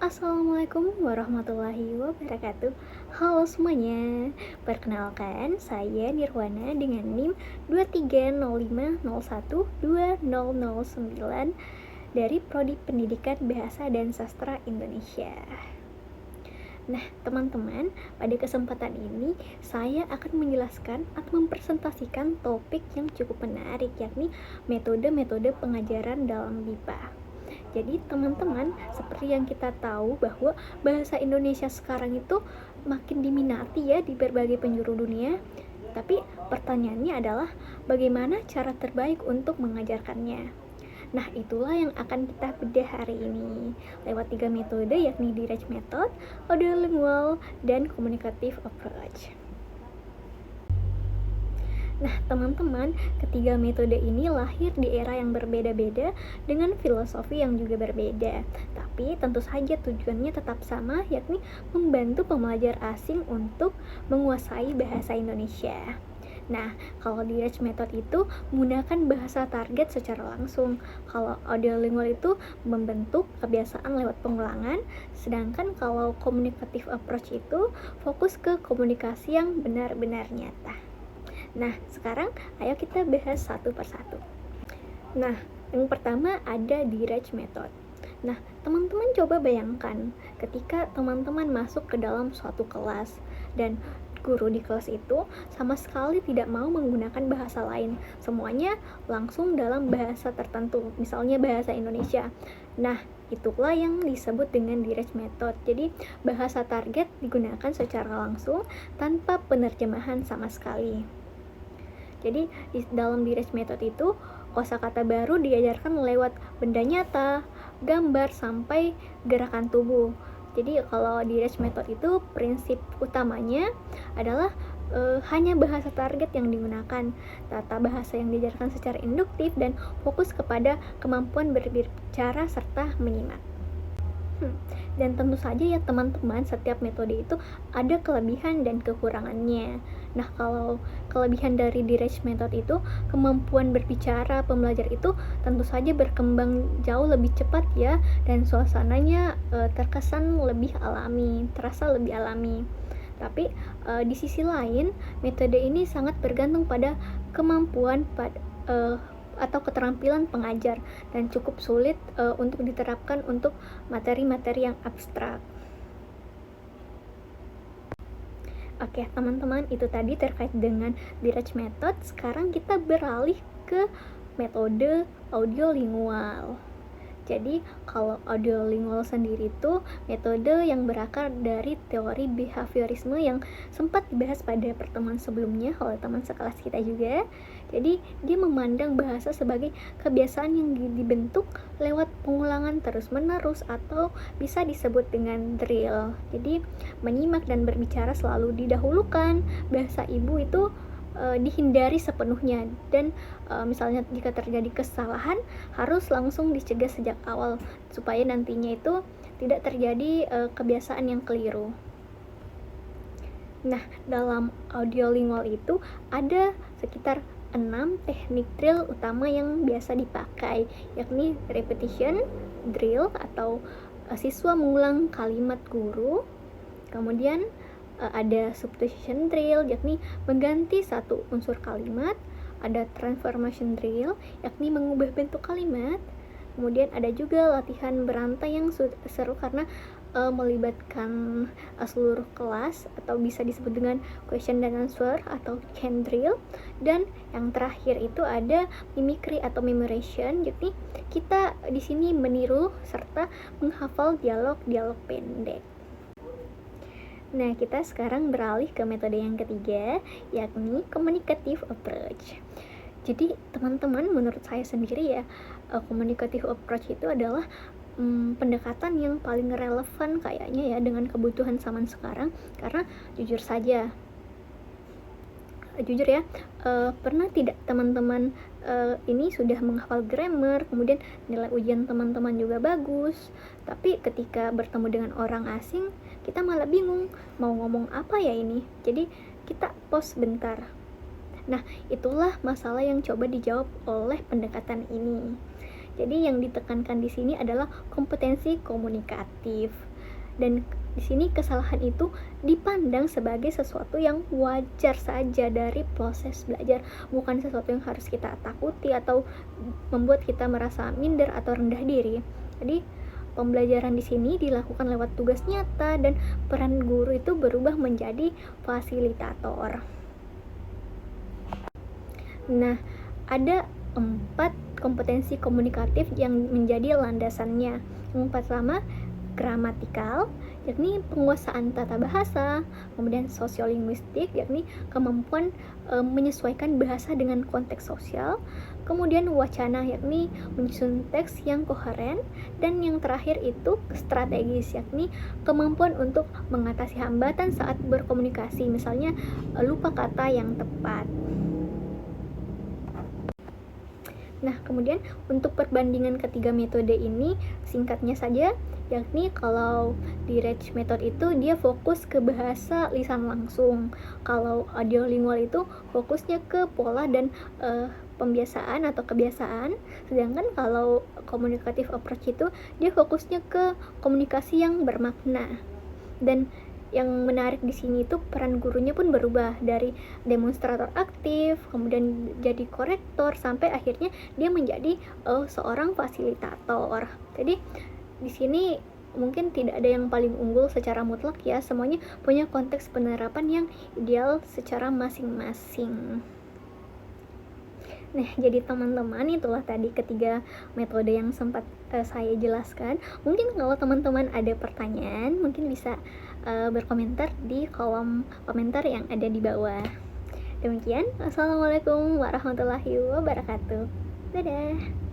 Assalamualaikum warahmatullahi wabarakatuh. Halo semuanya. Perkenalkan, saya Nirwana dengan NIM 23050120009 dari Prodi Pendidikan Bahasa dan Sastra Indonesia. Nah, teman-teman, pada kesempatan ini saya akan menjelaskan atau mempresentasikan topik yang cukup menarik, yakni metode-metode pengajaran dalam BIPA. Jadi teman-teman, seperti yang kita tahu bahwa bahasa Indonesia sekarang itu makin diminati ya di berbagai penjuru dunia. Tapi pertanyaannya adalah bagaimana cara terbaik untuk mengajarkannya? Nah, itulah yang akan kita bedah hari ini lewat 3 metode, yakni Direct Method, Audiolingual, dan Communicative Approach. Nah, teman-teman, ketiga metode ini lahir di era yang berbeda-beda dengan filosofi yang juga berbeda. Tapi tentu saja tujuannya tetap sama, yakni membantu pembelajar asing untuk menguasai bahasa Indonesia. Nah, kalau direct method itu menggunakan bahasa target secara langsung. Kalau audiolingual itu membentuk kebiasaan lewat pengulangan, sedangkan kalau communicative approach itu fokus ke komunikasi yang benar-benar nyata. Nah, sekarang ayo kita bahas satu persatu. Nah, yang pertama ada direct method. Nah, teman-teman coba bayangkan ketika teman-teman masuk ke dalam suatu kelas dan guru di kelas itu sama sekali tidak mau menggunakan bahasa lain. Semuanya langsung dalam bahasa tertentu, misalnya bahasa Indonesia. Nah, itulah yang disebut dengan direct method. Jadi, bahasa target digunakan secara langsung tanpa penerjemahan sama sekali. Jadi dalam direct method itu kosakata baru diajarkan lewat benda nyata, gambar sampai gerakan tubuh. Jadi kalau direct method itu prinsip utamanya adalah hanya bahasa target yang digunakan, tata bahasa yang diajarkan secara induktif dan fokus kepada kemampuan berbicara serta menyimak. Dan tentu saja ya teman-teman, setiap metode itu ada kelebihan dan kekurangannya. Nah, kalau kelebihan dari direct method itu kemampuan berbicara pembelajar itu tentu saja berkembang jauh lebih cepat ya, dan suasananya terkesan lebih alami, terasa lebih alami. Tapi di sisi lain, metode ini sangat bergantung pada kemampuan atau keterampilan pengajar dan cukup sulit untuk diterapkan untuk materi-materi yang abstrak. Oke, teman-teman, itu tadi terkait dengan direct method. Sekarang kita beralih ke metode audiolingual. Jadi kalau audiolingual sendiri itu metode yang berakar dari teori behaviorisme yang sempat dibahas pada pertemuan sebelumnya oleh teman sekelas kita juga. Jadi dia memandang bahasa sebagai kebiasaan yang dibentuk lewat pengulangan terus-menerus atau bisa disebut dengan drill. Jadi menyimak dan berbicara selalu didahulukan, bahasa ibu itu dihindari sepenuhnya, dan misalnya jika terjadi kesalahan harus langsung dicegah sejak awal supaya nantinya itu tidak terjadi kebiasaan yang keliru. Nah, dalam audiolingual itu ada sekitar 6 teknik drill utama yang biasa dipakai, yakni repetition drill atau siswa mengulang kalimat guru. Kemudian ada substitution drill, yakni mengganti satu unsur kalimat. Ada transformation drill, yakni mengubah bentuk kalimat. Kemudian ada juga latihan berantai yang seru karena melibatkan seluruh kelas, atau bisa disebut dengan question and answer atau can drill. Dan yang terakhir itu ada mimicry atau memorization, yakni kita di sini meniru serta menghafal dialog-dialog pendek. Nah, kita sekarang beralih ke metode yang ketiga, yakni communicative approach. Jadi teman-teman, menurut saya sendiri ya, communicative approach itu adalah pendekatan yang paling relevan kayaknya ya dengan kebutuhan zaman sekarang. Karena jujur ya, pernah tidak teman-teman ini sudah menghafal grammar, kemudian nilai ujian teman-teman juga bagus, tapi ketika bertemu dengan orang asing kita malah bingung mau ngomong apa ya ini, jadi kita pause bentar. Nah, itulah masalah yang coba dijawab oleh pendekatan ini. Jadi yang ditekankan di sini adalah kompetensi komunikatif. Dan di sini kesalahan itu dipandang sebagai sesuatu yang wajar saja dari proses belajar, bukan sesuatu yang harus kita takuti atau membuat kita merasa minder atau rendah diri. Jadi pembelajaran di sini dilakukan lewat tugas nyata dan peran guru itu berubah menjadi fasilitator. Nah, ada 4 kompetensi komunikatif yang menjadi landasannya. Yang pertama, gramatikal, yakni penguasaan tata bahasa. Kemudian sosiolinguistik, yakni kemampuan menyesuaikan bahasa dengan konteks sosial. Kemudian wacana, yakni menyusun teks yang koheren. Dan yang terakhir itu strategis, yakni kemampuan untuk mengatasi hambatan saat berkomunikasi, misalnya lupa kata yang tepat. Nah, kemudian untuk perbandingan ketiga metode ini, singkatnya saja, yakni kalau di Rage Method itu dia fokus ke bahasa lisan langsung. Kalau audiolingual itu fokusnya ke pola dan pembiasaan atau kebiasaan. Sedangkan kalau communicative approach itu dia fokusnya ke komunikasi yang bermakna. Dan yang menarik di sini itu peran gurunya pun berubah dari demonstrator aktif, kemudian jadi korektor, sampai akhirnya dia menjadi seorang fasilitator. Jadi di sini mungkin tidak ada yang paling unggul secara mutlak ya, semuanya punya konteks penerapan yang ideal secara masing-masing. Nah, jadi teman-teman, itulah tadi ketiga metode yang sempat saya jelaskan. Mungkin kalau teman-teman ada pertanyaan, mungkin bisa berkomentar di kolom komentar yang ada di bawah. Demikian, assalamualaikum warahmatullahi wabarakatuh. Dadah.